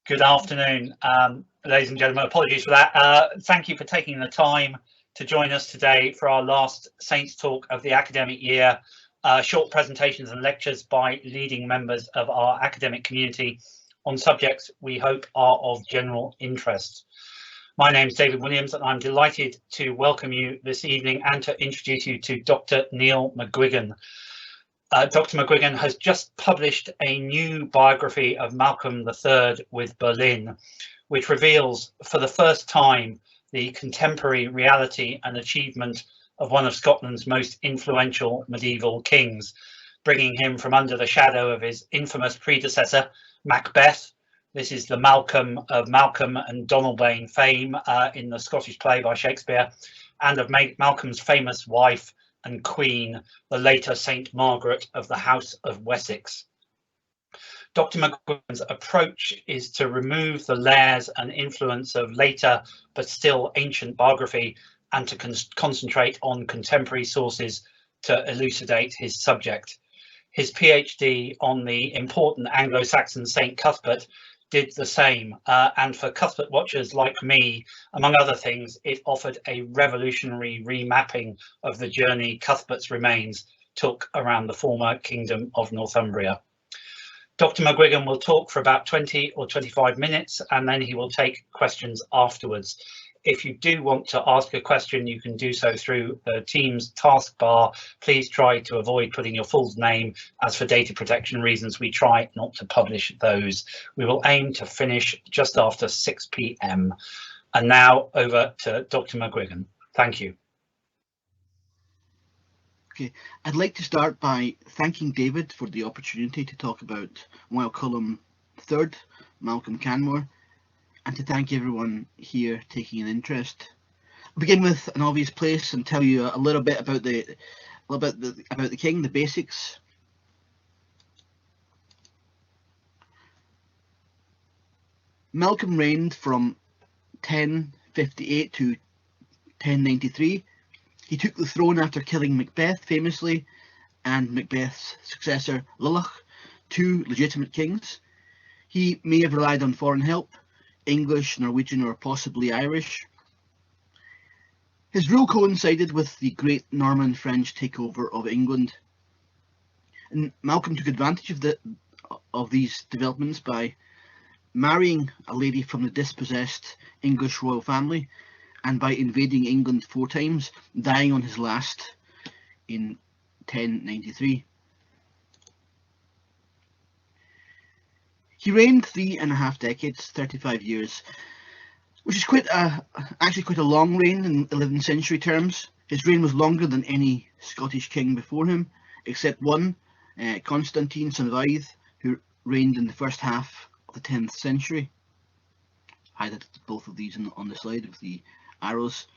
Good afternoon, ladies and gentlemen. Apologies for that. Thank you for taking the time to join us today for our last Saints Talk of the academic year. Short presentations and lectures by leading members of our academic community on subjects we hope are of general interest. My name is David Williams and I'm delighted to welcome you this evening and to introduce you to Dr. Neil McGuigan. Dr. McGuigan has just published a new biography of Malcolm III with Berlin, which reveals for the first time the contemporary reality and achievement of one of Scotland's most influential medieval kings, bringing him from under the shadow of his infamous predecessor, Macbeth. This is the Malcolm of Malcolm and Donalbain fame in the Scottish play by Shakespeare, and of Malcolm's famous wife and queen, the later St Margaret of the House of Wessex. Dr. McGuigan's approach is to remove the layers and influence of later but still ancient biography and to concentrate on contemporary sources to elucidate his subject. His PhD on the important Anglo-Saxon Saint Cuthbert did the same, and for Cuthbert watchers like me, among other things, it offered a revolutionary remapping of the journey Cuthbert's remains took around the former Kingdom of Northumbria. Dr. McGuigan will talk for about 20 or 25 minutes and then he will take questions afterwards. If you do want to ask a question, you can do so through the Teams taskbar. Please try to avoid putting your full name, as for data protection reasons, we try not to publish those. We will aim to finish just after 6 p.m. And now over to Dr. McGuigan. Thank you. Okay, I'd like to start by thanking David for the opportunity to talk about Máel Coluim III, Malcolm Canmore, and to thank everyone here taking an interest. I'll begin with an obvious place and tell you a little bit about the king, the basics. Malcolm reigned from 1058 to 1093. He took the throne after killing Macbeth famously and Macbeth's successor Lulach, two legitimate kings. He may have relied on foreign help, English, Norwegian, or possibly Irish. His rule coincided with the great Norman French takeover of England, and Malcolm took advantage of these developments by marrying a lady from the dispossessed English royal family and by invading England 4 times, dying on his last in 1093. He reigned 3.5 decades, 35 years, which is actually quite a long reign in 11th century terms. His reign was longer than any Scottish king before him, except one, Constantine, son of Aidh, who reigned in the first half of the 10th century. I highlighted both of these on the slide with the arrows.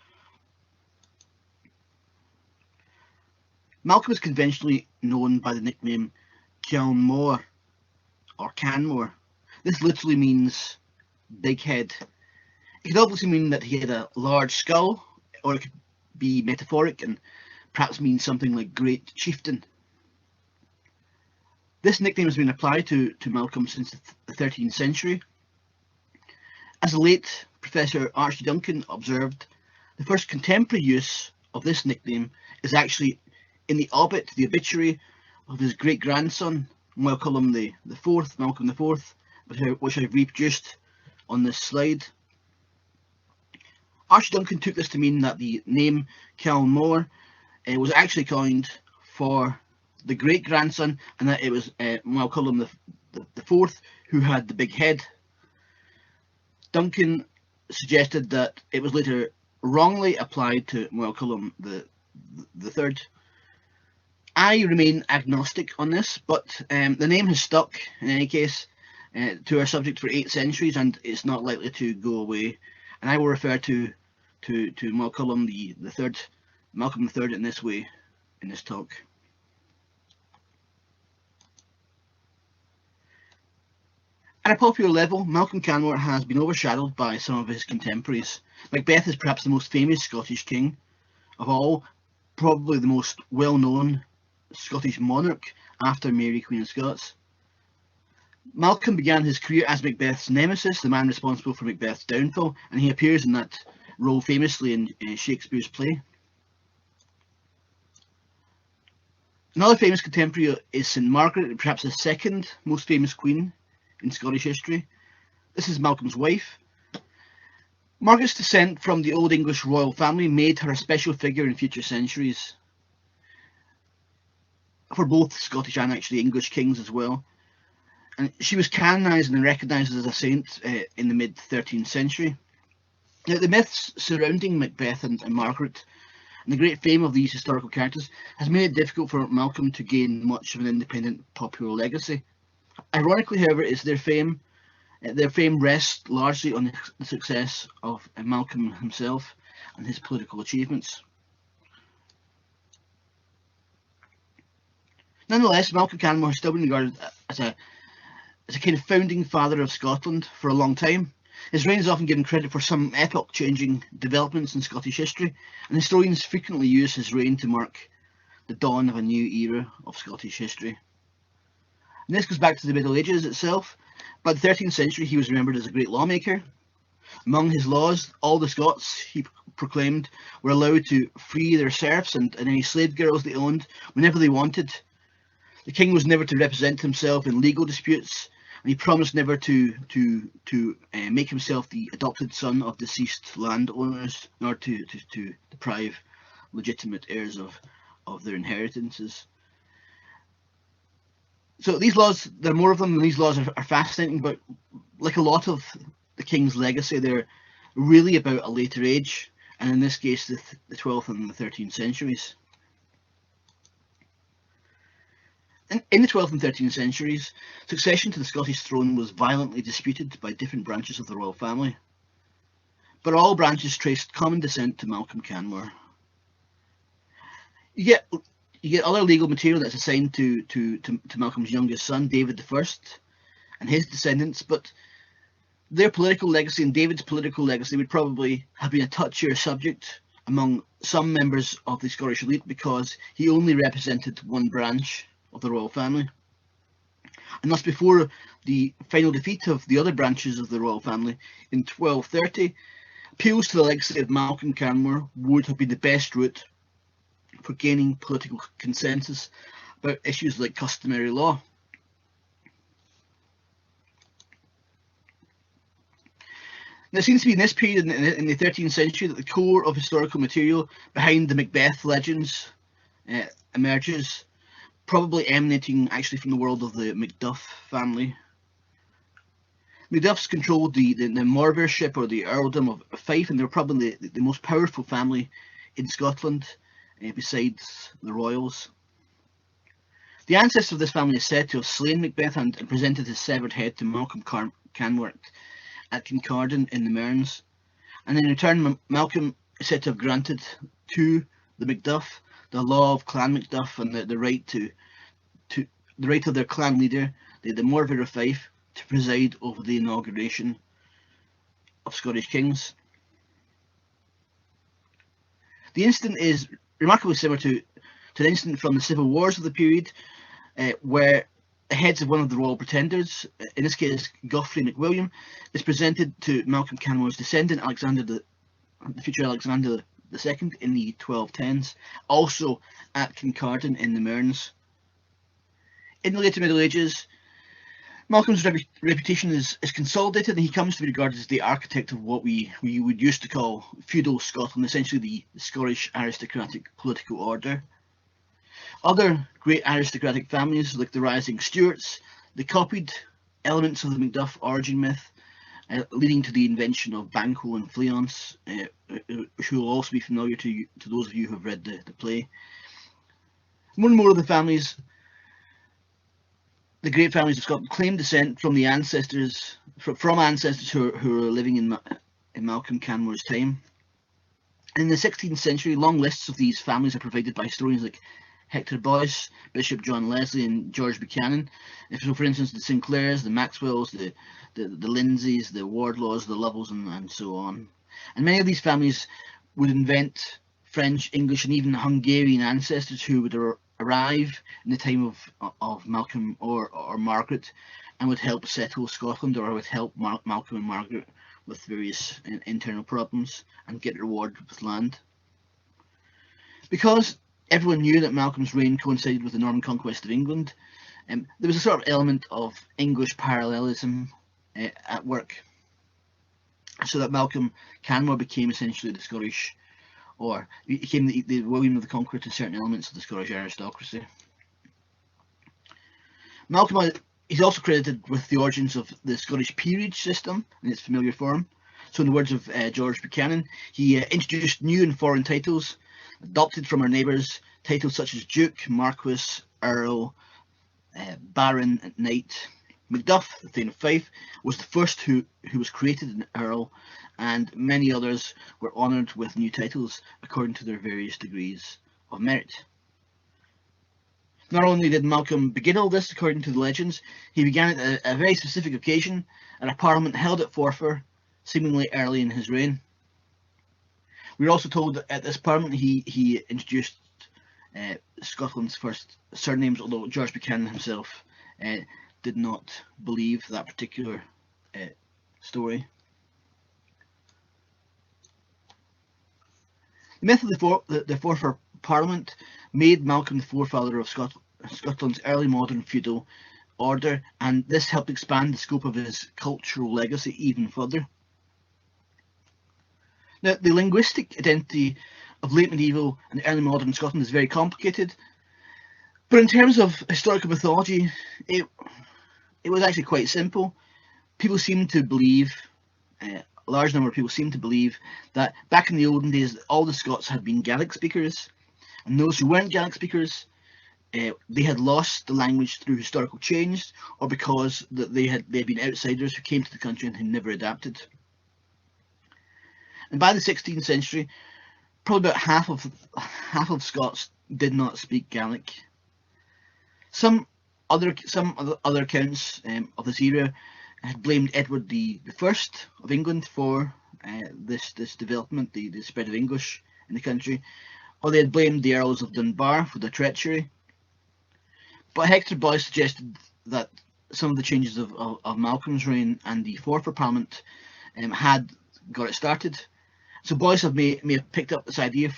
Malcolm is conventionally known by the nickname Canmore or Canmore. This literally means big head. It could obviously mean that he had a large skull, or it could be metaphoric and perhaps mean something like great chieftain. This nickname has been applied to Malcolm since the 13th century. As the late Professor Archie Duncan observed, the first contemporary use of this nickname is actually in the obituary of his great-grandson, Máel Coluim IV, Malcolm IV, which I've reproduced on this slide. Archie Duncan took this to mean that the name Canmore was actually coined for the great-grandson, and that it was Máel Coluim IV who had the big head. Duncan suggested that it was later wrongly applied to Máel Coluim III. I remain agnostic on this, but the name has stuck in any case to our subject for 8 centuries, and it's not likely to go away. And I will refer to Máel Coluim III, Malcolm III, in this way in this talk. At a popular level, Malcolm Canmore has been overshadowed by some of his contemporaries. Macbeth is perhaps the most famous Scottish king of all, probably the most well-known Scottish monarch after Mary, Queen of Scots. Malcolm began his career as Macbeth's nemesis, the man responsible for Macbeth's downfall, and he appears in that role famously in Shakespeare's play. Another famous contemporary is St Margaret, perhaps the second most famous queen in Scottish history. This is Malcolm's wife. Margaret's descent from the Old English royal family made her a special figure in future centuries, for both Scottish and actually English kings as well. And she was canonised and recognised as a saint in the mid-13th century. Now, the myths surrounding Macbeth and Margaret and the great fame of these historical characters has made it difficult for Malcolm to gain much of an independent popular legacy. Ironically, however, is their fame rests largely on the success of Malcolm himself and his political achievements. Nonetheless, Malcolm Canmore has still been regarded as a kind of founding father of Scotland for a long time. His reign is often given credit for some epoch-changing developments in Scottish history, and historians frequently use his reign to mark the dawn of a new era of Scottish history. And this goes back to the Middle Ages itself. By the 13th century, he was remembered as a great lawmaker. Among his laws, all the Scots, he proclaimed, were allowed to free their serfs and any slave girls they owned whenever they wanted. The king was never to represent himself in legal disputes, and he promised never to make himself the adopted son of deceased landowners, nor to deprive legitimate heirs of their inheritances. So these laws, there are more of them, and these laws are fascinating, but like a lot of the king's legacy, they're really about a later age, and in this case the 12th and the 13th centuries. In the 12th and 13th centuries, succession to the Scottish throne was violently disputed by different branches of the royal family, but all branches traced common descent to Malcolm Canmore. You get other legal material that's assigned to Malcolm's youngest son, David I, and his descendants, but their political legacy and David's political legacy would probably have been a touchier subject among some members of the Scottish elite because he only represented one branch of the royal family. And thus, before the final defeat of the other branches of the royal family in 1230, appeals to the legacy of Malcolm Canmore would have been the best route for gaining political consensus about issues like customary law. Now, it seems to be in this period in the 13th century that the core of historical material behind the Macbeth legends emerges, probably emanating actually from the world of the Macduff family. Macduffs controlled the Morvairship, or the earldom of Fife, and they were probably the most powerful family in Scotland, besides the royals. The ancestor of this family is said to have slain Macbeth and presented his severed head to Malcolm Canmore at Kincardine in the Mearns, and in return Malcolm is said to have granted to the Macduff the law of Clan Macduff and the right the right of their clan leader, the Morvair of Fife, to preside over the inauguration of Scottish kings. The incident is remarkably similar to an incident from the civil wars of the period, where the heads of one of the royal pretenders, in this case Geoffrey McWilliam, is presented to Malcolm Canmore's descendant the future Alexander II in the 1210s, also at Kincardine in the Mearns. In the later Middle Ages, Malcolm's reputation is consolidated, and he comes to be regarded as the architect of what we would used to call feudal Scotland, essentially the Scottish aristocratic political order. Other great aristocratic families, like the rising Stuarts, they copied elements of the Macduff origin myth, leading to the invention of Banquo and Fleance, who will also be familiar to those of you who have read the play. More and more of the families, the great families of Scotland, claim descent from the ancestors who are living in Malcolm Canmore's time. And in the 16th century, long lists of these families are provided by historians like Hector Boyce, Bishop John Leslie, and George Buchanan. So, for instance, the Sinclairs, the Maxwells, the Lindsays, the Wardlaws, the Lovels, and so on. And many of these families would invent French, English, and even Hungarian ancestors who would arrive in the time of Malcolm or Margaret, and would help settle Scotland, or would help Malcolm and Margaret with various internal problems and get rewarded with land. Because everyone knew that Malcolm's reign coincided with the Norman conquest of England, there was a sort of element of English parallelism at work, so that Malcolm Canmore became essentially the Scottish, or he became the William of the Conqueror to certain elements of the Scottish aristocracy. Malcolm is also credited with the origins of the Scottish peerage system in its familiar form. So in the words of George Buchanan, he introduced new and foreign titles, adopted from our neighbours, titles such as Duke, Marquess, Earl, Baron, and Knight. Macduff, the Thane of Fife, was the first who was created an Earl, and many others were honoured with new titles according to their various degrees of merit. Not only did Malcolm begin all this according to the legends, he began at a very specific occasion at a parliament held at Forfar, seemingly early in his reign. We're also told that at this parliament he introduced Scotland's first surnames, although George Buchanan himself did not believe that particular story. The myth of the Forfar Parliament made Malcolm the forefather of Scotland's early modern feudal order, and this helped expand the scope of his cultural legacy even further. Now, the linguistic identity of late medieval and early modern Scotland is very complicated, but in terms of historical mythology, it was actually quite simple. People seem to believe, a large number of people seem to believe, that back in the olden days all the Scots had been Gaelic speakers, and those who weren't Gaelic speakers, they had lost the language through historical change, or because they had been outsiders who came to the country and had never adapted. And by the 16th century, probably about half of Scots did not speak Gaelic. Some other accounts of this era had blamed Edward I of England for this development, the spread of English in the country, or they had blamed the Earls of Dunbar for their treachery. But Hector Boyce suggested that some of the changes of Malcolm's reign and the Forfar Parliament had got it started. So Boyce may have picked up this idea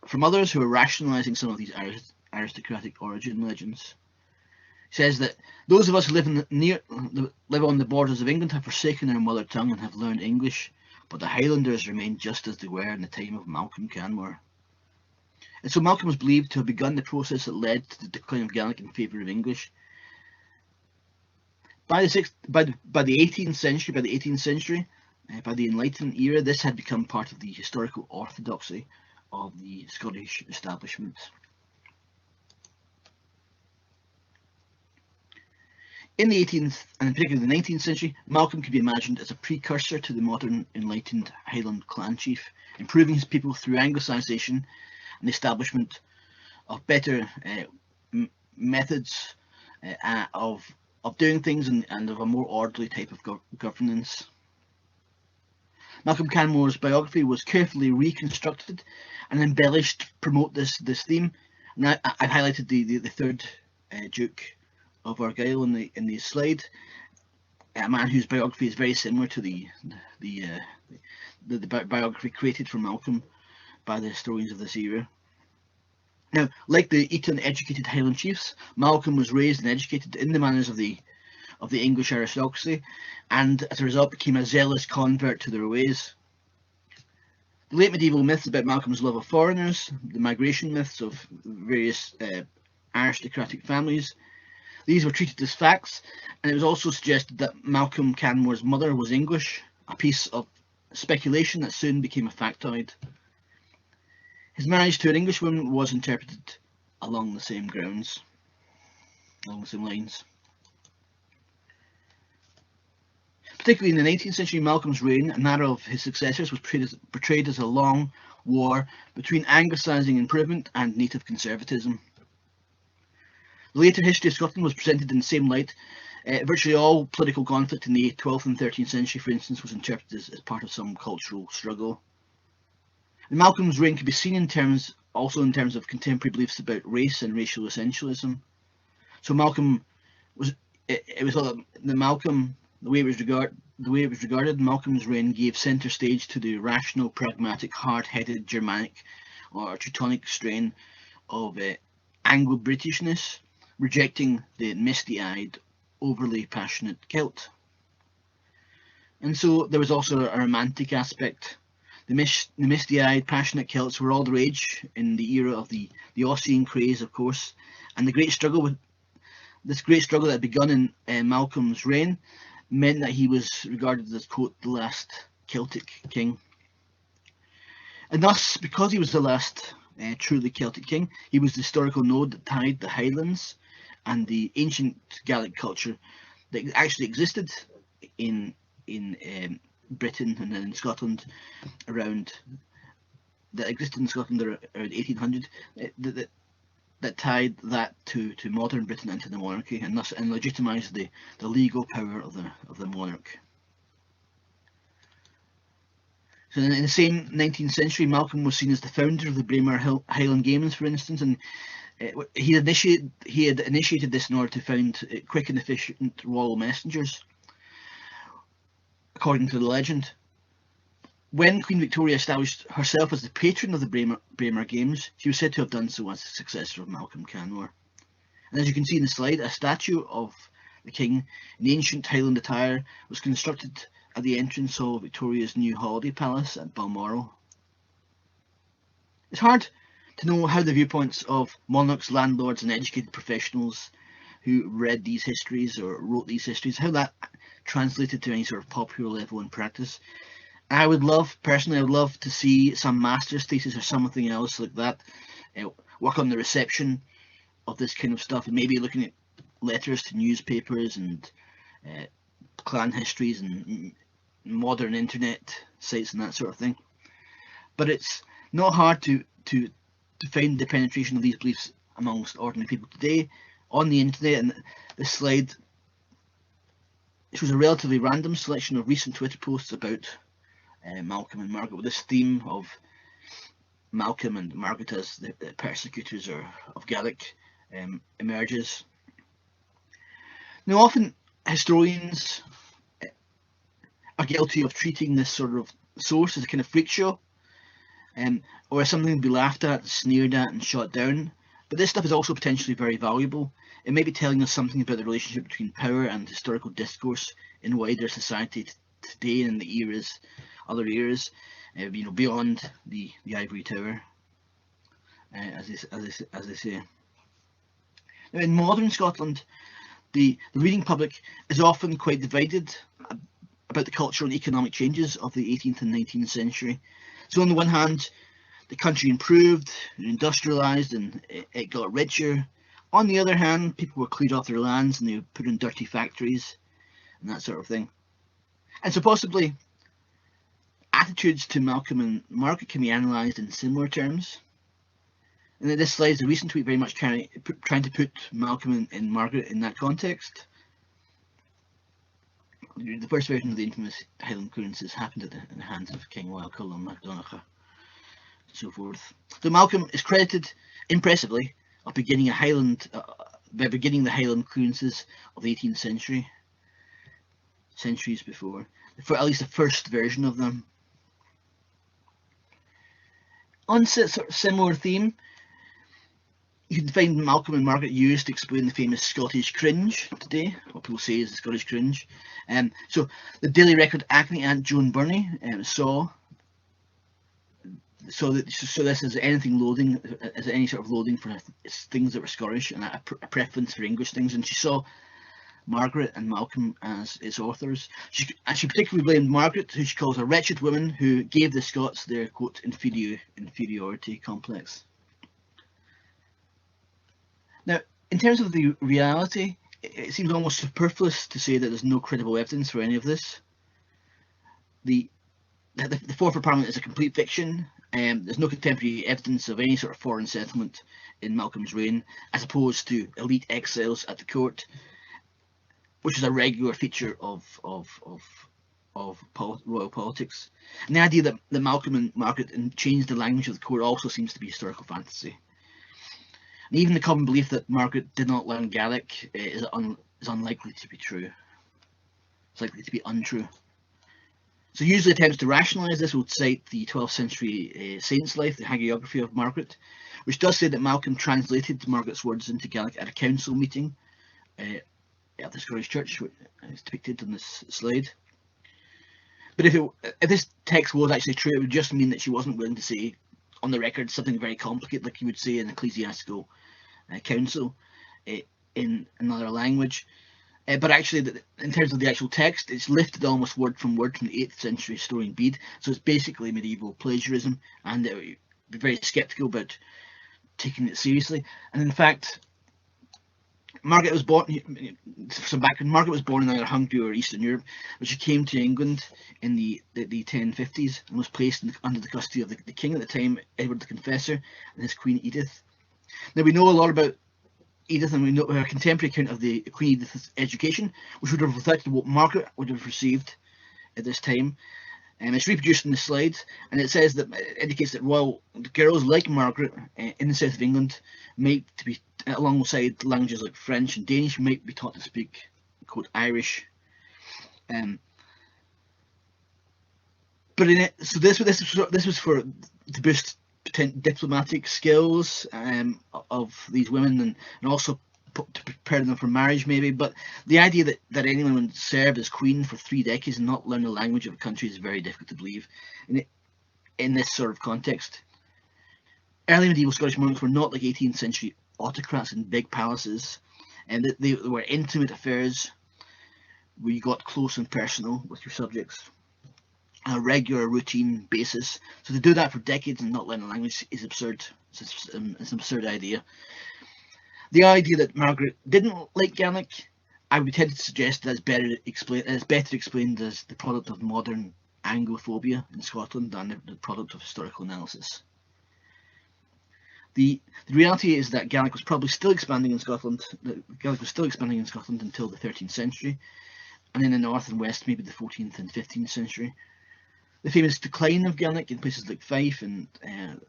from others who were rationalising some of these aristocratic origin legends. He says that those of us who live on the borders of England have forsaken their mother tongue and have learned English, but the Highlanders remain just as they were in the time of Malcolm Canmore. And so Malcolm was believed to have begun the process that led to the decline of Gaelic in favour of English. By the 18th century, by the Enlightenment era, this had become part of the historical orthodoxy of the Scottish establishment. In the 18th and particularly the 19th century, Malcolm could be imagined as a precursor to the modern enlightened Highland clan chief, improving his people through Anglicisation and the establishment of better methods of doing things and of a more orderly type of governance. Malcolm Canmore's biography was carefully reconstructed and embellished to promote this theme. And I've highlighted the third Duke of Argyll in the slide, a man whose biography is very similar to the biography created for Malcolm by the historians of this era. Now, like the Eton educated Highland chiefs, Malcolm was raised and educated in the manners of the English aristocracy, and as a result became a zealous convert to their ways. The late medieval myths about Malcolm's love of foreigners, the migration myths of various aristocratic families, these were treated as facts, and it was also suggested that Malcolm Canmore's mother was English, a piece of speculation that soon became a factoid. His marriage to an Englishwoman was interpreted along the same grounds, along the same lines. Particularly in the 19th century, Malcolm's reign and that of his successors was portrayed as a long war between Anglicising improvement and native conservatism. The later history of Scotland was presented in the same light. Virtually all political conflict in the 12th and 13th century, for instance, was interpreted as part of some cultural struggle. And Malcolm's reign can be seen in terms of contemporary beliefs about race and racial essentialism. So Malcolm it was thought that the way it was regarded, Malcolm's reign gave centre stage to the rational, pragmatic, hard-headed Germanic or Teutonic strain of Anglo-Britishness, rejecting the misty-eyed, overly passionate Celt. And so there was also a romantic aspect. The misty-eyed, passionate Celts were all the rage in the era of the Ossian craze, of course, and this great struggle that had begun in Malcolm's reign meant that he was regarded as, quote, the last Celtic king. And thus, because he was the last truly Celtic king, he was the historical node that tied the Highlands and the ancient Gaelic culture that actually existed in Britain and in Scotland around 1800, that tied that to modern Britain and to the monarchy, and thus legitimised the legal power of the monarch. So in the same 19th century, Malcolm was seen as the founder of the Bremer Highland Games, for instance, and he had initiated this in order to found quick and efficient royal messengers, according to the legend. When Queen Victoria established herself as the patron of the Bremer Games, she was said to have done so as the successor of Malcolm Canmore. And as you can see in the slide, a statue of the king in ancient Highland attire was constructed at the entrance of Victoria's new holiday palace at Balmoral. It's hard to know how the viewpoints of monarchs, landlords and educated professionals who read these histories or wrote these histories, how that translated to any sort of popular level in practice. I would love to see some master's thesis or something else like that, work on the reception of this kind of stuff, and maybe looking at letters to newspapers and clan histories and modern internet sites and that sort of thing. But it's not hard to find the penetration of these beliefs amongst ordinary people today on the internet. And this slide shows a relatively random selection of recent Twitter posts about Malcolm and Margaret, with this theme of Malcolm and Margaret as the persecutors of Gaelic emerges. Now, often historians are guilty of treating this sort of source as a kind of freak show, or as something to be laughed at, sneered at and shot down. But this stuff is also potentially very valuable. It may be telling us something about the relationship between power and historical discourse in wider society today and in the other eras, beyond the ivory tower, as they say. Now, in modern Scotland, the reading public is often quite divided about the cultural and economic changes of the 18th and 19th century. So on the one hand, the country improved, industrialised, and it got richer. On the other hand, people were cleared off their lands and they were put in dirty factories and that sort of thing. And so possibly attitudes to Malcolm and Margaret can be analysed in similar terms. And this slide is a recent tweet very much trying to put Malcolm and Margaret in that context. The first version of the infamous Highland clearances happened in the hands of King Máel Coluim III, and so forth. So Malcolm is credited impressively of beginning the Highland clearances of the 18th century, centuries before, for at least the first version of them. On a sort of similar theme, you can find Malcolm and Margaret used to explain the famous Scottish cringe today, what people say is the Scottish cringe. So the Daily Record acne aunt Joan Burney saw this as anything loathing, as any sort of loathing for things that were Scottish and a preference for English things, and she saw Margaret and Malcolm as its authors. She particularly blamed Margaret, who she calls a wretched woman who gave the Scots their, quote, inferiority complex. Now, in terms of the reality, it seems almost superfluous to say that there's no credible evidence for any of this. The Forfeit Parliament is a complete fiction. There's no contemporary evidence of any sort of foreign settlement in Malcolm's reign, as opposed to elite exiles at the court, which is a regular feature of royal politics. And the idea that Malcolm and Margaret changed the language of the court also seems to be historical fantasy. And even the common belief that Margaret did not learn Gaelic is is unlikely to be true. It's likely to be untrue. So usually attempts to rationalise this would cite the 12th century saint's life, the hagiography of Margaret, which does say that Malcolm translated Margaret's words into Gaelic at a council meeting at the Scottish Church, which is depicted on this slide. But if this text was actually true, it would just mean that she wasn't willing to say on the record something very complicated, like you would say in ecclesiastical council in another language. But actually, in terms of the actual text, it's lifted almost word from word from the 8th century historian Bede. So it's basically medieval plagiarism, and it would be very sceptical about taking it seriously. And in fact, Margaret was born. Some background: Margaret was born in either Hungary or Eastern Europe, but she came to England in the 1050s and was placed under the custody of the king at the time, Edward the Confessor, and his queen Edith. Now we know a lot about Edith, and we know her contemporary account of the Queen Edith's education, which would have reflected what Margaret would have received at this time. It's reproduced in the slides, and it says that it indicates that while girls like Margaret in the south of England might be alongside languages like French and Danish, might be taught to speak, quote, Irish. But in it, so this was for to boost diplomatic skills of these women, and also to prepare them for marriage, maybe. But the idea that anyone would serve as queen for 3 decades and not learn the language of a country is very difficult to believe in this sort of context. Early medieval Scottish monarchs were not like 18th century autocrats in big palaces, and they were intimate affairs where you got close and personal with your subjects on a regular routine basis. So to do that for decades and not learn the language is absurd. It's an absurd idea. The idea that Margaret didn't like Gaelic, I would tend to suggest that it's better explained as the product of modern Anglophobia in Scotland than the product of historical analysis. The reality is that Gaelic was probably still expanding in Scotland. Gaelic was still expanding in Scotland until the 13th century, and in the north and west maybe the 14th and 15th century. The famous decline of Gaelic in places like Fife and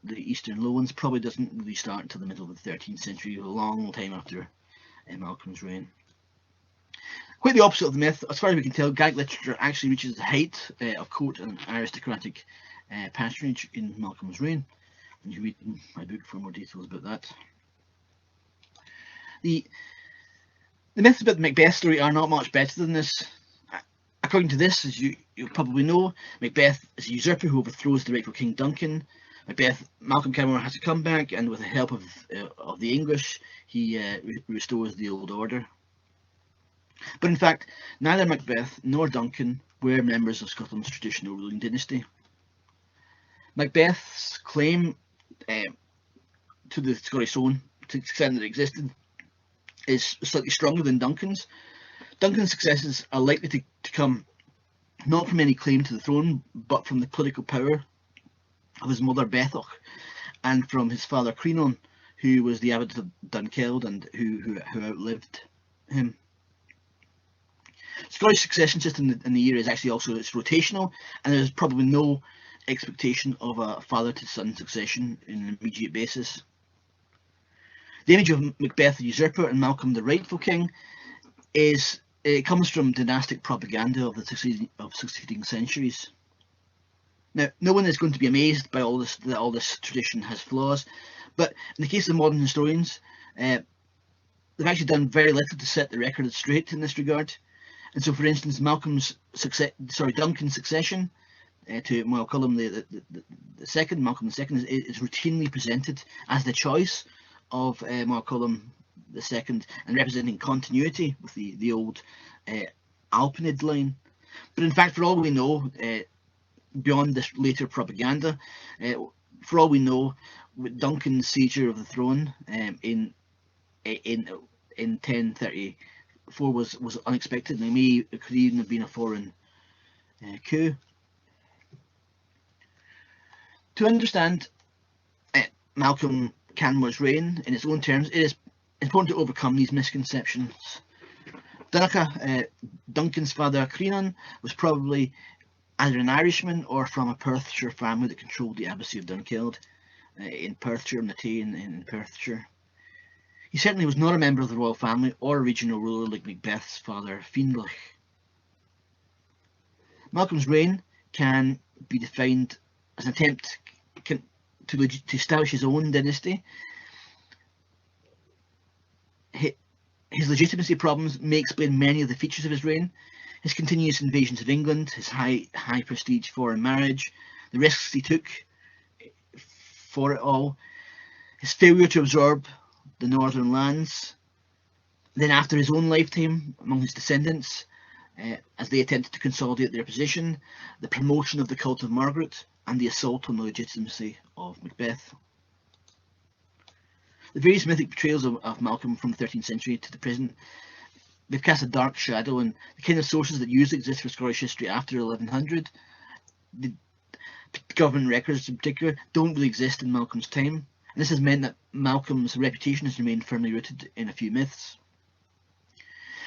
the eastern lowlands probably doesn't really start until the middle of the 13th century, a long time after Malcolm's reign. Quite the opposite of the myth, as far as we can tell, Gaelic literature actually reaches the height of court and aristocratic patronage in Malcolm's reign. And you read my book for more details about that. The myths about the Macbeth story are not much better than this. According to this, as you probably know, Macbeth is a usurper who overthrows the rightful King Duncan. Malcolm Canmore has to come back, and with the help of the English, he restores the old order. But in fact, neither Macbeth nor Duncan were members of Scotland's traditional ruling dynasty. Macbeth's claim to the Scottish throne, to the extent that it existed, is slightly stronger than Duncan's. Duncan's successes are likely to come not from any claim to the throne, but from the political power of his mother Bethoch, and from his father Crinon, who was the abbot of Dunkeld and who outlived him. Scottish succession system in the era is actually also rotational, and there's probably no expectation of a father to son succession in an immediate basis. The image of Macbeth the usurper and Malcolm the rightful king comes from dynastic propaganda of the succeeding centuries. Now, no one is going to be amazed by all this, that all this tradition has flaws, but in the case of modern historians, they've actually done very little to set the record straight in this regard. And so, for instance, Duncan's succession to Máel Coluim II, Malcolm II, is routinely presented as the choice of Máel Coluim II and representing continuity with the old Alpinid line. But in fact, for all we know, beyond this later propaganda, for all we know, Duncan's seizure of the throne in 1034 was unexpected, and it could even have been a foreign coup. To understand Malcolm Canmore's reign in its own terms, it is important to overcome these misconceptions. Duncan's father Crinon was probably either an Irishman or from a Perthshire family that controlled the abbacy of Dunkeld in Perthshire, Natay in Perthshire. He certainly was not a member of the royal family or a regional ruler like Macbeth's father, Fianlich. Malcolm's reign can be defined as an attempt to establish his own dynasty. His legitimacy problems may explain many of the features of his reign: his continuous invasions of England, his high prestige foreign marriage, the risks he took for it all, his failure to absorb the northern lands, then after his own lifetime among his descendants, as they attempted to consolidate their position, the promotion of the cult of Margaret, and the assault on the legitimacy of Macbeth. The various mythic portrayals of Malcolm from the 13th century to the present, they've cast a dark shadow, and the kind of sources that usually exist for Scottish history after 1100, the government records in particular, don't really exist in Malcolm's time. And this has meant that Malcolm's reputation has remained firmly rooted in a few myths.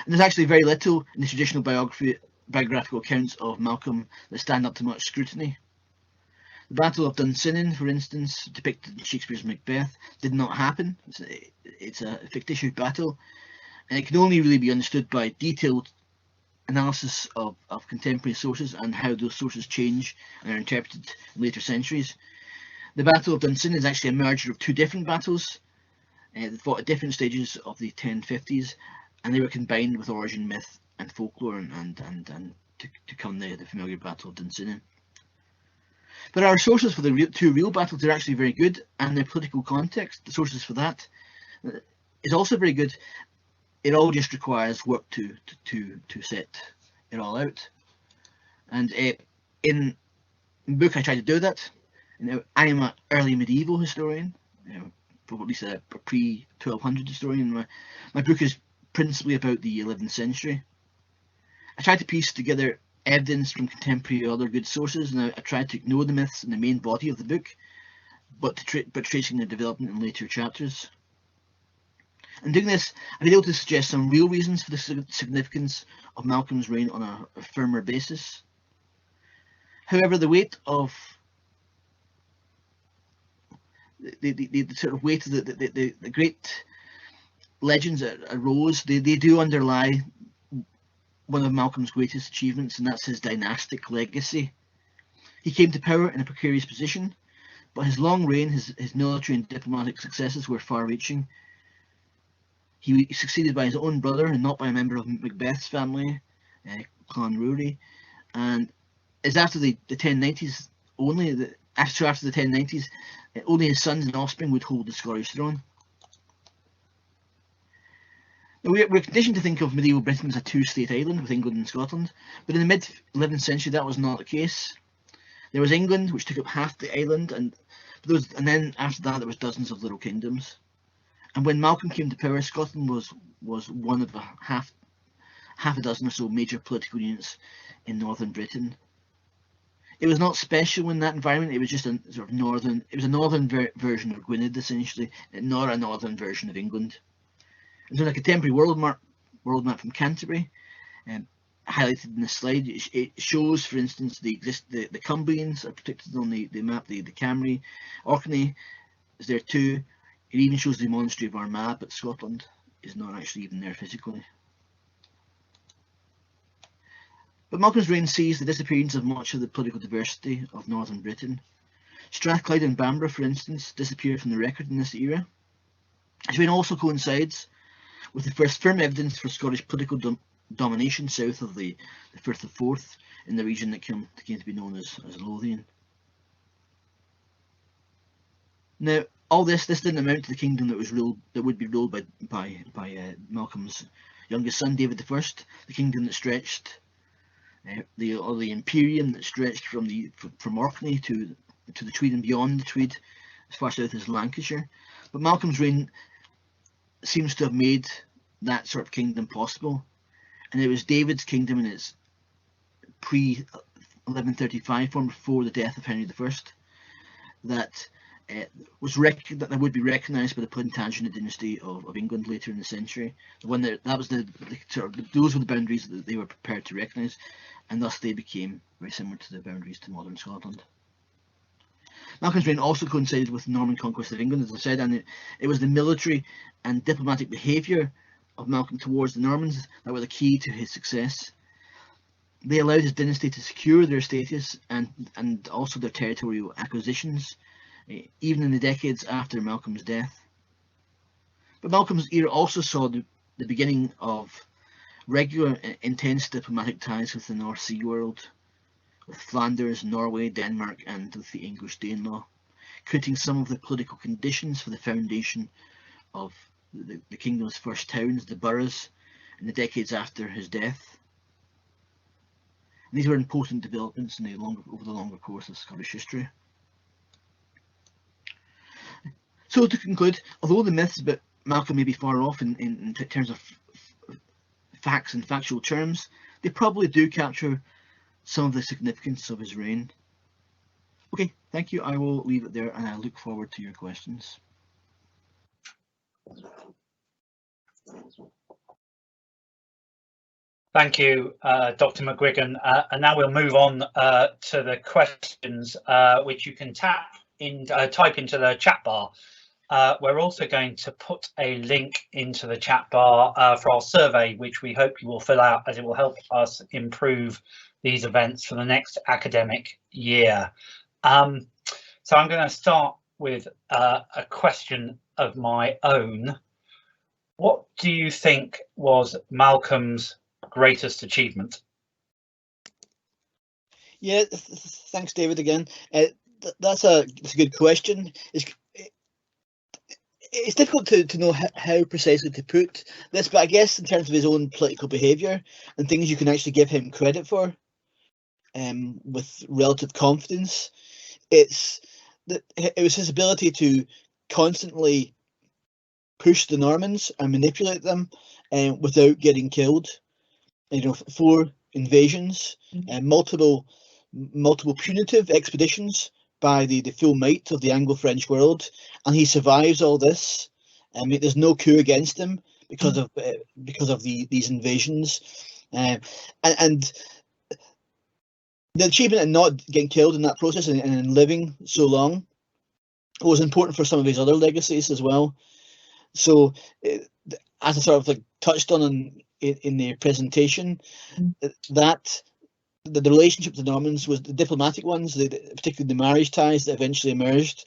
And there's actually very little in the traditional biographical accounts of Malcolm that stand up to much scrutiny. The Battle of Dunsinane, for instance, depicted in Shakespeare's Macbeth, did not happen. It's a fictitious battle, and it can only really be understood by detailed analysis of contemporary sources and how those sources change and are interpreted in later centuries. The Battle of Dunsinane is actually a merger of two different battles that fought at different stages of the 1050s, and they were combined with origin myth and folklore and to come the familiar Battle of Dunsinane. But our sources for the two real battles are actually very good, and their political context, the sources for that, is also very good. It all just requires work to set it all out. And in the book I try to do that. I am an early medieval historian, probably at least a pre-1200 historian. My book is principally about the 11th century. I try to piece together evidence from contemporary other good sources, and I tried to ignore the myths in the main body of the book, but tracing their development in later chapters. In doing this, I've been able to suggest some real reasons for the significance of Malcolm's reign on a firmer basis. However, the weight of the sort of weight of the great legends that arose, they do underlie one of Malcolm's greatest achievements, and that's his dynastic legacy. He came to power in a precarious position, but his long reign, his military and diplomatic successes were far-reaching. He succeeded by his own brother and not by a member of Macbeth's family, Clan Rory, and it's after the 1090s only, after the 1090s, only his sons and offspring would hold the Scottish throne. Now, we're conditioned to think of medieval Britain as a two-state island with England and Scotland, but in the mid-11th century that was not the case. There was England, which took up half the island, and then after that there was dozens of little kingdoms. And when Malcolm came to power, Scotland was one of the half a dozen or so major political units in northern Britain. It was not special in that environment. It was just a sort of northern. It was a northern version of Gwynedd, essentially, not a northern version of England. And so, in a contemporary world map from Canterbury, highlighted in this slide, it shows, for instance, the Cumbrians are depicted on the map. The Camry, Orkney is there too. It even shows the monastery of Armagh, but Scotland is not actually even there physically. But Malcolm's reign sees the disappearance of much of the political diversity of northern Britain. Strathclyde and Bamborough, for instance, disappeared from the record in this era. His reign also coincides with the first firm evidence for Scottish political domination south of the Firth of Forth in the region that came to be known as Lothian. Now, all this didn't amount to the kingdom that would be ruled by Malcolm's youngest son, David I, the kingdom that stretched, the Imperium that stretched from Orkney to the Tweed and beyond the Tweed, as far south as Lancashire. But Malcolm's reign seems to have made that sort of kingdom possible, and it was David's kingdom in its pre-1135 form, before the death of Henry I, that that would be recognised by the Plantagenet dynasty of England later in the century. Those were the boundaries that they were prepared to recognise, and thus they became very similar to the boundaries to modern Scotland. Malcolm's reign also coincided with the Norman conquest of England, as I said, and it was the military and diplomatic behaviour of Malcolm towards the Normans that were the key to his success. They allowed his dynasty to secure their status and also their territorial acquisitions, even in the decades after Malcolm's death. But Malcolm's era also saw the beginning of regular, intense diplomatic ties with the North Sea world, with Flanders, Norway, Denmark, and with the English Danelaw, creating some of the political conditions for the foundation of the kingdom's first towns, the boroughs, in the decades after his death. And these were important developments over the longer course of Scottish history. So to conclude, although the myths about Malcolm may be far off in terms of facts and factual terms, they probably do capture some of the significance of his reign. Okay, thank you. I will leave it there and I look forward to your questions. Thank you, Dr. McGuigan. And now we'll move on to the questions, which you can type into the chat bar. We're also going to put a link into the chat bar for our survey, which we hope you will fill out, as it will help us improve these events for the next academic year. So I'm going to start with a question of my own. What do you think was Malcolm's greatest achievement? Yeah, thanks, David, again. That's a good question. It's difficult to know how precisely to put this, but I guess in terms of his own political behaviour and things you can actually give him credit for, with relative confidence, it was his ability to constantly push the Normans and manipulate them without getting killed. 4 invasions, multiple punitive expeditions by the full might of the Anglo-French world, and he survives all this. I mean, there's no coup against him because of these invasions, and the achievement of not getting killed in that process and living so long was important for some of his other legacies as well. So, as I sort of touched on in the presentation, that the relationship with the Normans was the diplomatic ones, particularly the marriage ties that eventually emerged,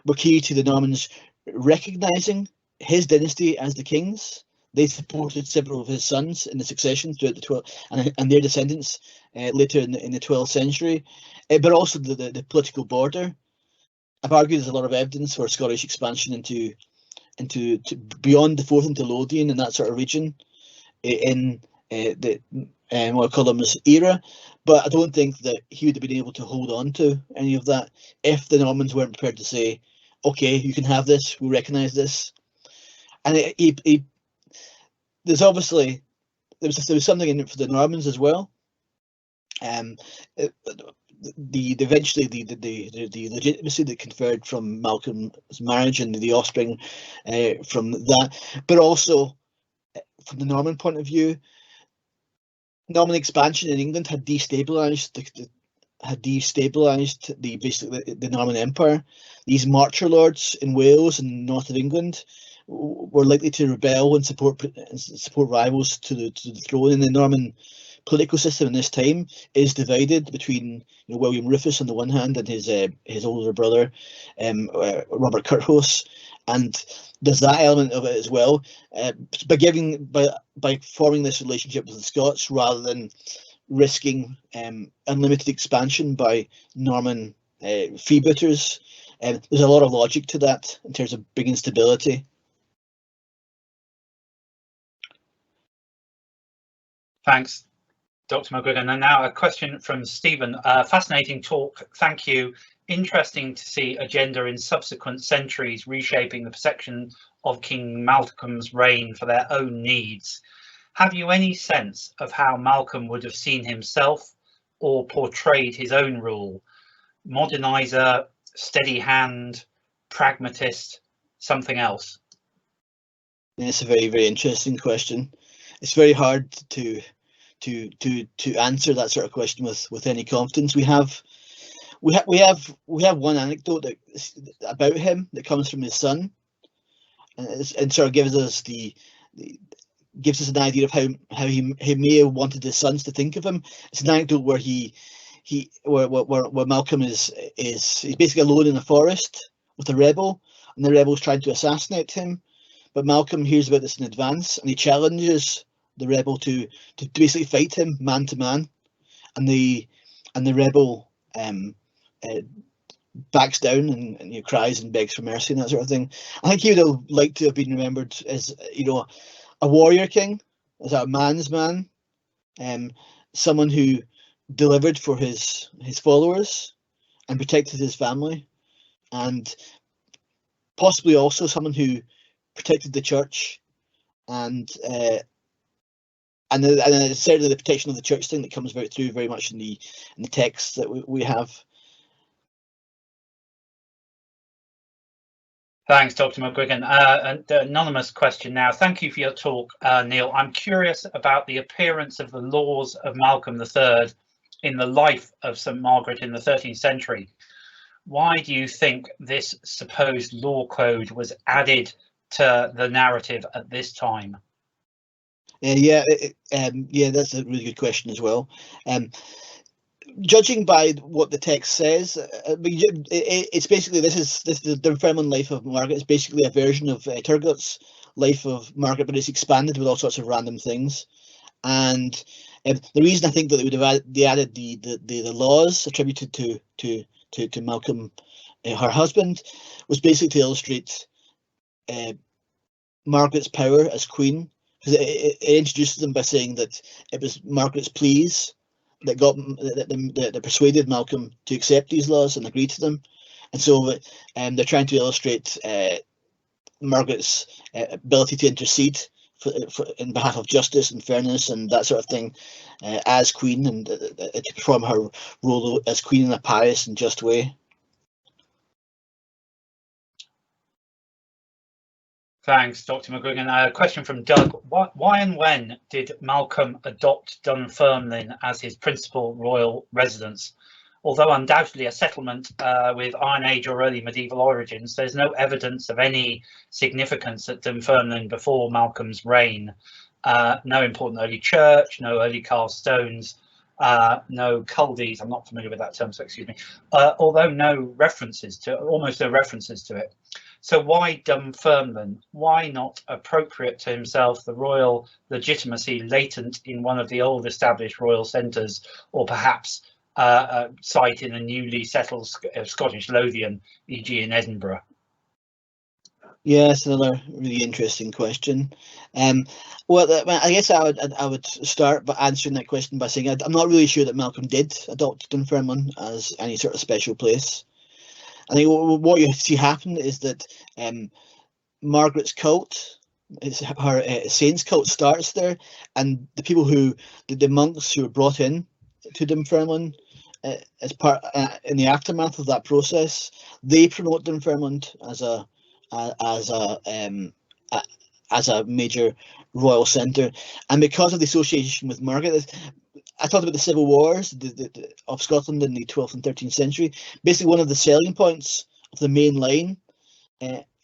were key to the Normans recognising his dynasty as the king's. They supported several of his sons in the succession throughout the 12th, and their descendants later in the 12th century, but also the political border. I've argued there's a lot of evidence for Scottish expansion into beyond the Forth into Lothian and that sort of region in the Máel Coluim's era, but I don't think that he would have been able to hold on to any of that if the Normans weren't prepared to say, okay, you can have this, we recognise this. And there's obviously there was something in it for the Normans as well. Eventually the legitimacy that conferred from Malcolm's marriage and the offspring from that, but also from the Norman point of view, Norman expansion in England had destabilised the Norman Empire. These marcher lords in Wales and north of England were likely to rebel and support rivals to the throne. And the Norman political system in this time is divided between William Rufus on the one hand and his older brother Robert Curthose, and there's that element of it as well. By forming this relationship with the Scots rather than risking unlimited expansion by Norman freebooters, there's a lot of logic to that in terms of bringing stability. Thanks, Dr. McGuigan. And now a question from Stephen. Fascinating talk, thank you. Interesting to see agenda in subsequent centuries reshaping the perception of King Malcolm's reign for their own needs. Have you any sense of how Malcolm would have seen himself or portrayed his own rule? Modernizer, steady hand, pragmatist, something else? It's a very, very interesting question. It's very hard to answer that sort of question with any confidence. We have we have one anecdote about him that comes from his son, and sort of gives us gives us an idea of how he may have wanted his sons to think of him. It's an anecdote where where Malcolm is he's basically alone in a forest with a rebel, and the rebel's trying to assassinate him. But Malcolm hears about this in advance, and he challenges the rebel to basically fight him man to man, and the rebel backs down and cries and begs for mercy and that sort of thing. I think he would have liked to have been remembered as a warrior king, as a man's man, someone who delivered for his followers and protected his family, and possibly also someone who protected the church, and certainly the protection of the church thing that comes through very much in the texts that we have. Thanks, Dr. McGuigan. An anonymous question now. Thank you for your talk, Neil. I'm curious about the appearance of the laws of Malcolm III in the life of St Margaret in the 13th century. Why do you think this supposed law code was added to the narrative at this time? Yeah, that's a really good question as well. Judging by what the text says, it's basically this is the Dunfermline life of Margaret. It's basically a version of Turgots' life of Margaret, but it's expanded with all sorts of random things. And the reason I think that they added the laws attributed to Malcolm, her husband, was basically to illustrate Margaret's power as queen, because it introduces them by saying that it was Margaret's pleas that persuaded Malcolm to accept these laws and agree to them, and so they're trying to illustrate Margaret's ability to intercede in behalf of justice and fairness and that sort of thing as queen, and to perform her role as queen in a pious and just way. Thanks, Dr. McGuigan. A question from Doug. Why and when did Malcolm adopt Dunfermline as his principal royal residence? Although undoubtedly a settlement with Iron Age or early medieval origins, there's no evidence of any significance at Dunfermline before Malcolm's reign. No important early church, no early carved stones, no culdees. I'm not familiar with that term, so excuse me. Although almost no references to it. So why Dunfermline? Why not appropriate to himself the royal legitimacy latent in one of the old established royal centres, or perhaps a site in a newly settled Scottish Lothian, e.g. in Edinburgh? Yes, another really interesting question. Well, I guess I would start by answering that question by saying I'm not really sure that Malcolm did adopt Dunfermline as any sort of special place. I think what you see happen is that Margaret's cult, her saints cult, starts there, and the people the monks who were brought in to Dunfermline as part in the aftermath of that process, they promote Dunfermline as a major royal centre, and because of the association with Margaret. I talked about the civil wars of Scotland in the 12th and 13th century. Basically, one of the selling points of the main line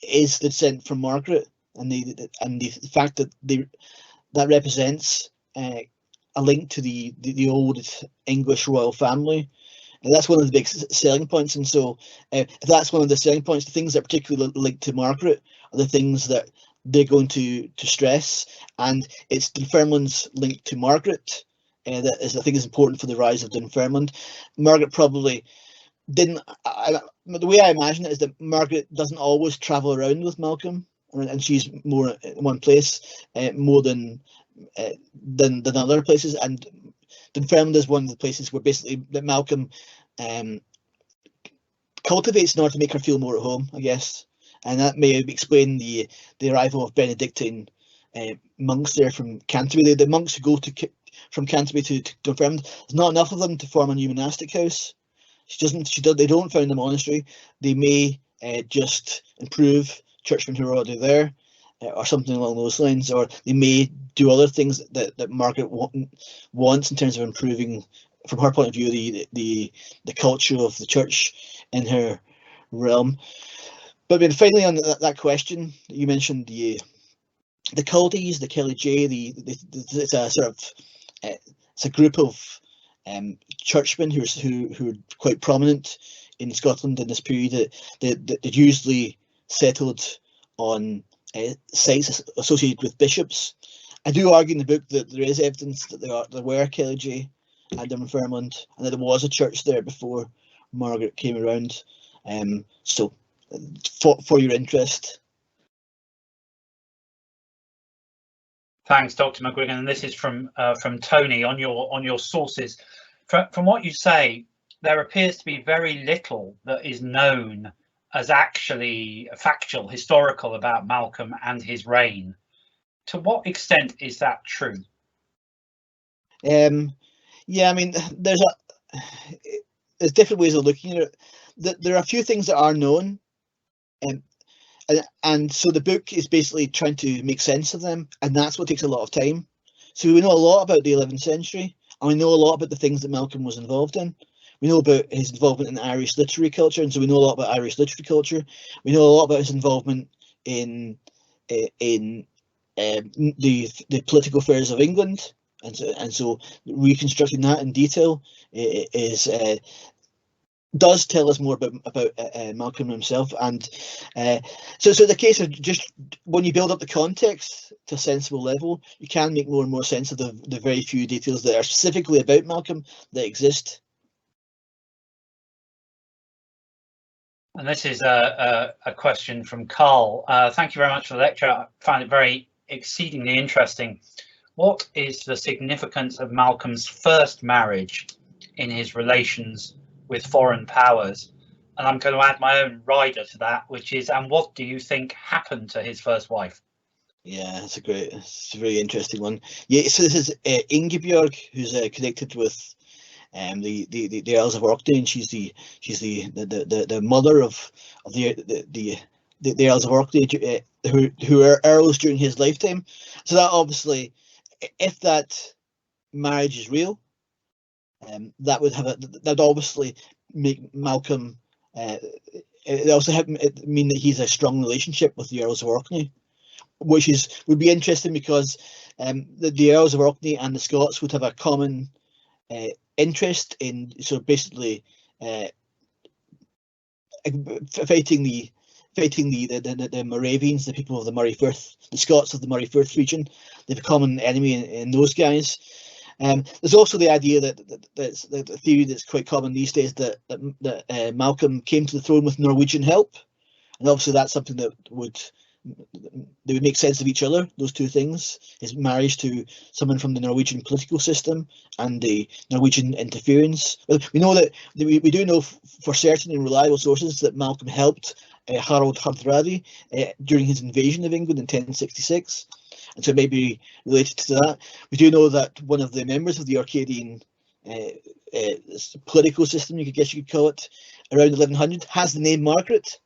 is the descent from Margaret, and the fact that that represents a link to the old English royal family, and that's one of the big selling points. And so, if that's one of the selling points, the things that are particularly linked to Margaret are the things that they're going to stress, and it's Dunfermline's link to Margaret. That is, I think, is important for the rise of Dunfermline. Margaret probably didn't. The way I imagine it is that Margaret doesn't always travel around with Malcolm, and she's more in one place, more than other places. And Dunfermline is one of the places where basically that Malcolm cultivates in order to make her feel more at home, I guess. And that may explain the arrival of Benedictine monks there from Canterbury. The monks who go from Canterbury to Dunfermline, there's not enough of them to form a new monastic house. They don't found a monastery. They may just improve churchmen who are already there, or something along those lines, or they may do other things that Margaret wants in terms of improving from her point of view, the culture of the church in her realm. But then finally, on that question you mentioned, the culties, the Kelly J, it's a sort of it's a group of churchmen who are quite prominent in Scotland in this period. That usually settled on sites associated with bishops. I do argue in the book that there is evidence that there were Kelly J at Dunfermline, and that there was a church there before Margaret came around. So, for your interest. Thanks, Dr. McGuigan. And this is from Tony on your sources. From what you say, there appears to be very little that is known as actually factual, historical about Malcolm and his reign. To what extent is that true? Yeah, I mean, there's different ways of looking at it. There are a few things that are known, and so the book is basically trying to make sense of them, and that's what takes a lot of time. So we know a lot about the 11th century, and we know a lot about the things that Malcolm was involved in. We know about his involvement in Irish literary culture, and so we know a lot about Irish literary culture. We know a lot about his involvement in the political affairs of England, and so reconstructing that in detail does tell us more about Malcolm himself. And so the case of just when you build up the context to a sensible level, you can make more and more sense of the very few details that are specifically about Malcolm that exist. And this is a question from Carl. Thank you very much for the lecture. I found it very exceedingly interesting. What is the significance of Malcolm's first marriage in his relations with foreign powers? And I'm going to add my own rider to that, which is, and what do you think happened to his first wife? Yeah, it's a very interesting one. Yeah, so this is Ingebjorg, who's connected with the Earls of Orkney, and she's the mother of the Earls of Orkney, who are earls during his lifetime. So that obviously, if that marriage is real, that would obviously make Malcolm. It also mean that he's a strong relationship with the Earls of Orkney, which would be interesting because the Earls of Orkney and the Scots would have a common interest in basically fighting the Moravians, the people of the Moray Firth, the Scots of the Moray Firth region. They have a common enemy in those guys. There's also the idea that the theory that's quite common these days that Malcolm came to the throne with Norwegian help, and obviously that's something that would make sense of each other. Those two things: his marriage to someone from the Norwegian political system and the Norwegian interference. We know that we do know for certain in reliable sources that Malcolm helped Harold Hardrada during his invasion of England in 1066, and so maybe related to that. We do know that one of the members of the Orcadian political system, you could call it, around 1100 has the name Margaret.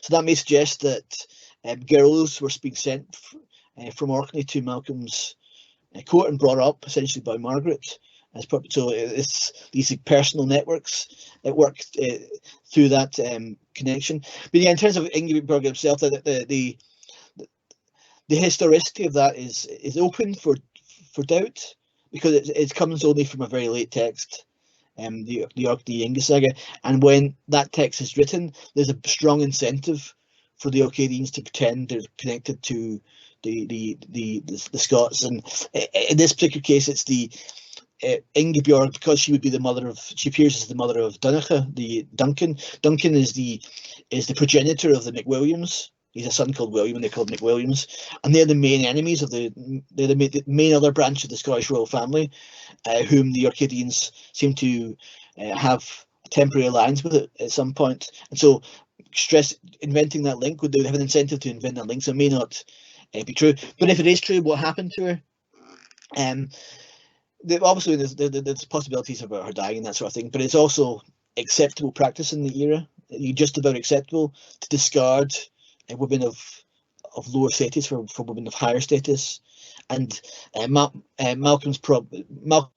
So that may suggest that girls were being sent from Orkney to Malcolm's court and brought up essentially by Margaret. So it's these personal networks that work through that connection. But yeah, in terms of Ingeborg himself, the historicity of that is open for doubt, because it comes only from a very late text, the Orkney Inga saga, and when that text is written, there's a strong incentive for the Orcadians to pretend they're connected to the Scots, and in this particular case, it's the Ingebjorg, because she appears as the mother of Duncan. Duncan is the progenitor of the McWilliams. He's a son called William, and they're called McWilliams, and they're the main enemies of the main other branch of the Scottish royal family, whom the Orcadians seem to have a temporary alliance with at some point, and so inventing that link would have an incentive to invent that link, so it may not be true. But if it is true, what happened to her? Obviously, there's possibilities about her dying and that sort of thing, but it's also acceptable practice in the era. Just about acceptable to discard women of lower status for women of higher status, And Malcolm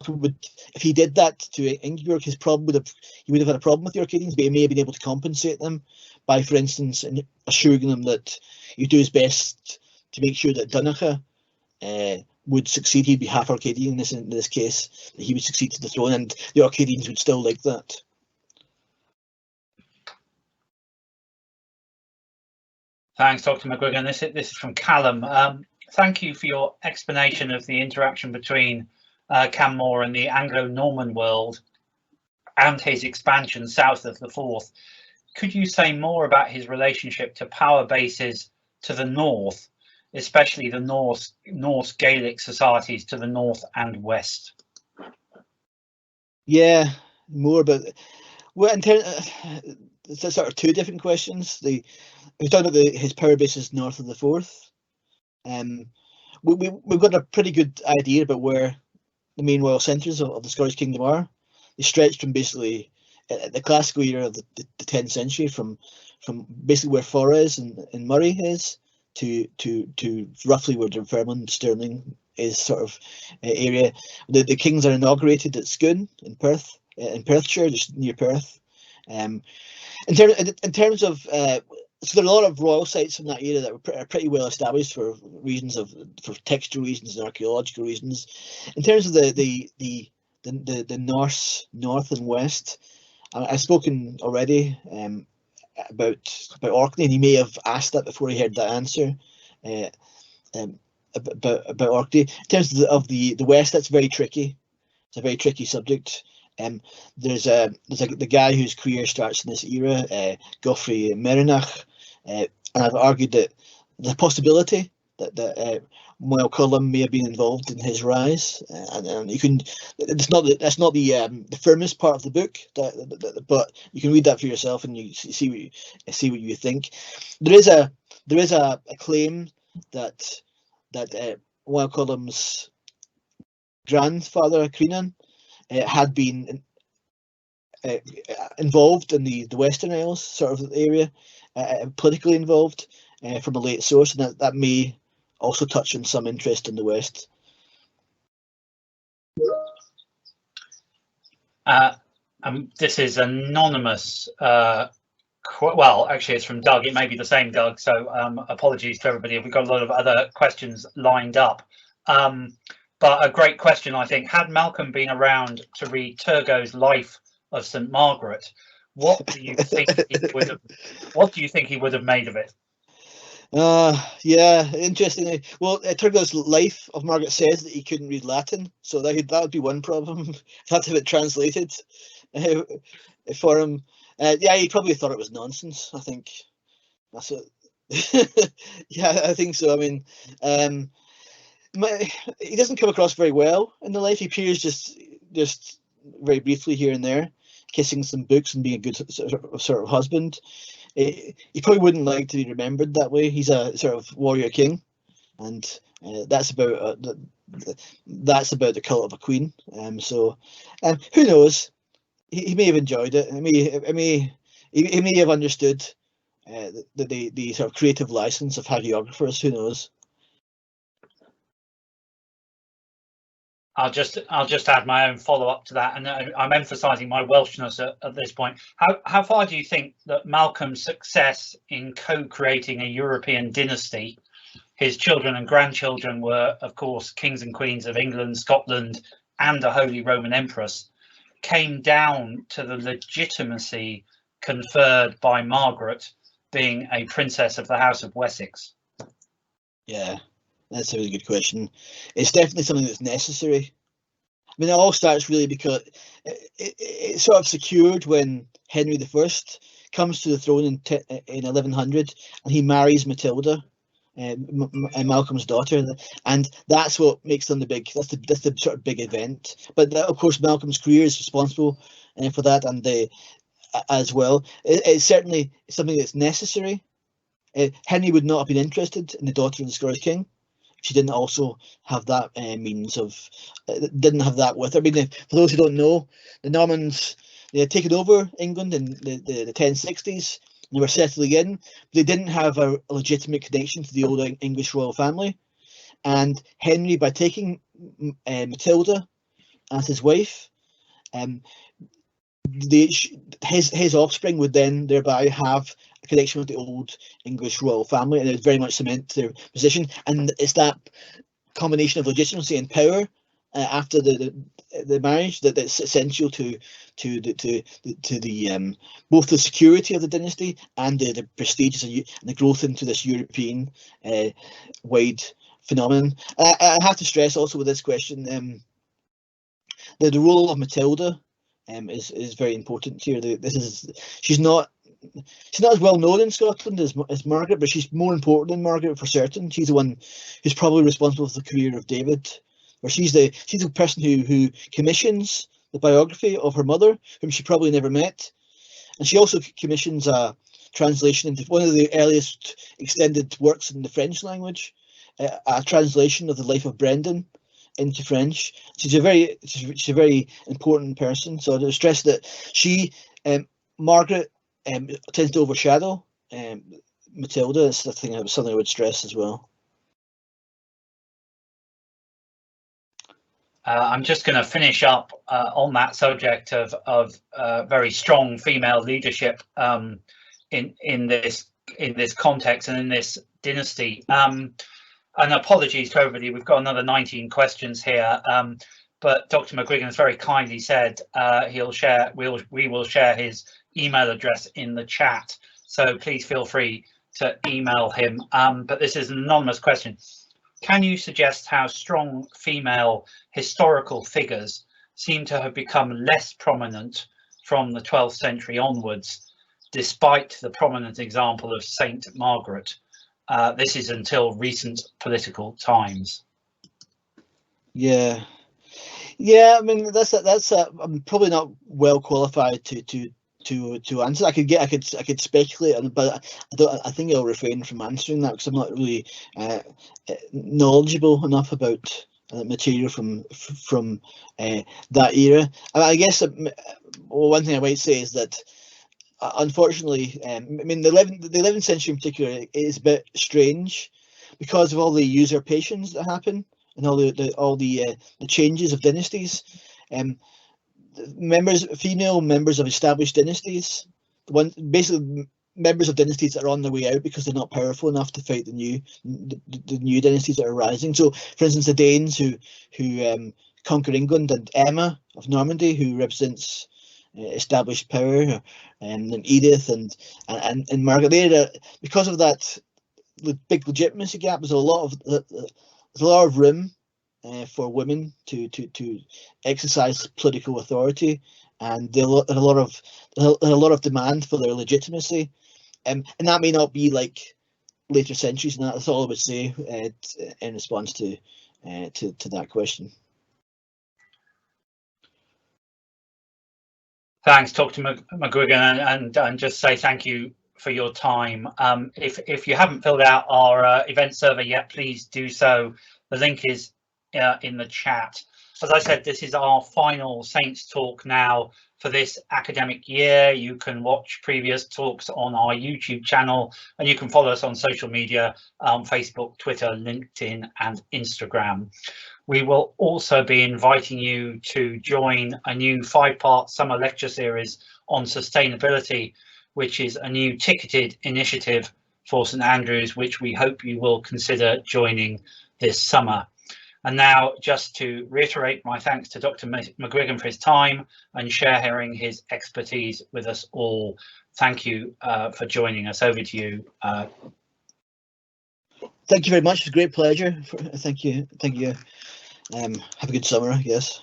would, if he did that to Ingeborg, he would have had a problem with the Orcadians, but he may have been able to compensate them by, for instance, assuring them that he'd do his best to make sure that Dunacha would succeed. He'd be half Orcadian in this case, that he would succeed to the throne, and the Orcadians would still like that. Thanks, Dr. McGuigan. This is from Callum. Thank you for your explanation of the interaction between Canmore and the Anglo-Norman world and his expansion south of the Forth. Could you say more about his relationship to power bases to the north, especially the Norse Gaelic societies to the north and west? Yeah, more about, well, in terms, it's sort of two different questions. We've talked about his power bases north of the Forth. We've got a pretty good idea about where the main royal centres of the Scottish kingdom are. They stretched from basically the classical era of the 10th century, from basically where Forres and Murray is to roughly where Dunfermline, Stirling is, sort of area. The kings are inaugurated at Scone in Perth, in Perthshire, just near Perth. In terms of so there are a lot of royal sites from that era that are pretty well established for textual reasons and archaeological reasons. In terms of the Norse north and west, I've spoken already about Orkney, and he may have asked that before he heard that answer. About Orkney. In terms of the west, that's very tricky. It's a very tricky subject. There's the guy whose career starts in this era, Geoffrey Merenach, and I've argued that the possibility that Máel Coluim may have been involved in his rise, and you can. That's not the firmest part of the book, but you can read that for yourself and you see what you think. There is a claim that Máel Coluim's grandfather Crinan had been involved in the Western Isles sort of area, politically involved from a late source, and that may also touch on some interest in the West. This is anonymous. Well, actually, it's from Doug. It may be the same Doug, so apologies to everybody. We've got a lot of other questions lined up. But a great question, I think. Had Malcolm been around to read Turgot's Life of St Margaret, what do you think he would have made of it? Yeah, interestingly, well, Turgot's Life of Margaret says that he couldn't read Latin, so that would be one problem. Had to have it translated for him. Yeah, he probably thought it was nonsense. I think that's it. Yeah, I think so. I mean, he doesn't come across very well in the Life. He appears just very briefly here and there, kissing some books and being a good sort of husband. He probably wouldn't like to be remembered that way. He's a sort of warrior king, and that's about the cult of a queen. So who knows? He may have enjoyed it. He may have understood the sort of creative license of hagiographers. Who knows? I'll just add my own follow-up to that, and I'm emphasising my Welshness at this point. How far do you think that Malcolm's success in co-creating a European dynasty, his children and grandchildren were, of course, kings and queens of England, Scotland, and a Holy Roman Empress, came down to the legitimacy conferred by Margaret being a princess of the House of Wessex? Yeah. That's a really good question. It's definitely something that's necessary. I mean, it all starts really because it's sort of secured when Henry I comes to the throne in 1100, and he marries Matilda, Malcolm's daughter, and that's what makes them that's the sort of big event. But of course, Malcolm's career is responsible for that, and as well. It's certainly something that's necessary. Henry would not have been interested in the daughter of the Scottish king. She didn't also have that means of, didn't have that with her. I mean, for those who don't know, the Normans, they had taken over England in the 1060s. They were settling in, but they didn't have a legitimate connection to the old English royal family. and Henry, by taking Matilda as his wife, his offspring would then thereby have a connection with the old English royal family, and it would very much cement their position. And it's that combination of legitimacy and power after the marriage that's essential to the both the security of the dynasty and the prestige and the growth into this European wide phenomenon. I have to stress also with this question the role of Matilda is very important here. She's not as well known in Scotland as Margaret, but she's more important than Margaret for certain. She's the one who's probably responsible for the career of David, or she's the person who commissions the biography of her mother, whom she probably never met, and she also commissions a translation into one of the earliest extended works in the French language, a translation of the life of Brendan into French. She's a very important person. So to stress that Margaret tends to overshadow Matilda. That's the thing. Something I would stress as well. I'm just going to finish up on that subject of very strong female leadership in this context and in this dynasty. And apologies to everybody, we've got another 19 questions here, but Dr. McGuigan has very kindly said we will share his email address in the chat, so please feel free to email him. But this is an anonymous question. Can you suggest how strong female historical figures seem to have become less prominent from the 12th century onwards, despite the prominent example of St Margaret? This is until recent political times. Yeah. I mean, I'm probably not well qualified to answer. I could speculate, but I think I'll refrain from answering that because I'm not really knowledgeable enough about material from that era. I guess one thing I might say is that unfortunately, I mean the 11th century in particular is a bit strange because of all the usurpations that happen and all the changes of dynasties. Female members of established dynasties, basically members of dynasties that are on their way out because they're not powerful enough to fight the new dynasties that are rising. So, for instance, the Danes who conquer England, and Emma of Normandy, who represents established power, and Edith and Margaret. Because of that big legitimacy gap, there's a lot of room for women to exercise political authority, and a lot of demand for their legitimacy, and that may not be like later centuries. And that's all I would say in response to that question. Thanks, Dr. McGuigan, and just say thank you for your time. If you haven't filled out our event survey yet, please do so. The link is in the chat. As I said, this is our final Saints talk now for this academic year. You can watch previous talks on our YouTube channel, and you can follow us on social media, Facebook, Twitter, LinkedIn and Instagram. We will also be inviting you to join a new 5-part summer lecture series on sustainability, which is a new ticketed initiative for St Andrews, which we hope you will consider joining this summer. And now, just to reiterate my thanks to Dr. McGuigan for his time and sharing his expertise with us all. Thank you for joining us. Over to you. Thank you very much. It's a great pleasure. Thank you. Have a good summer, I guess.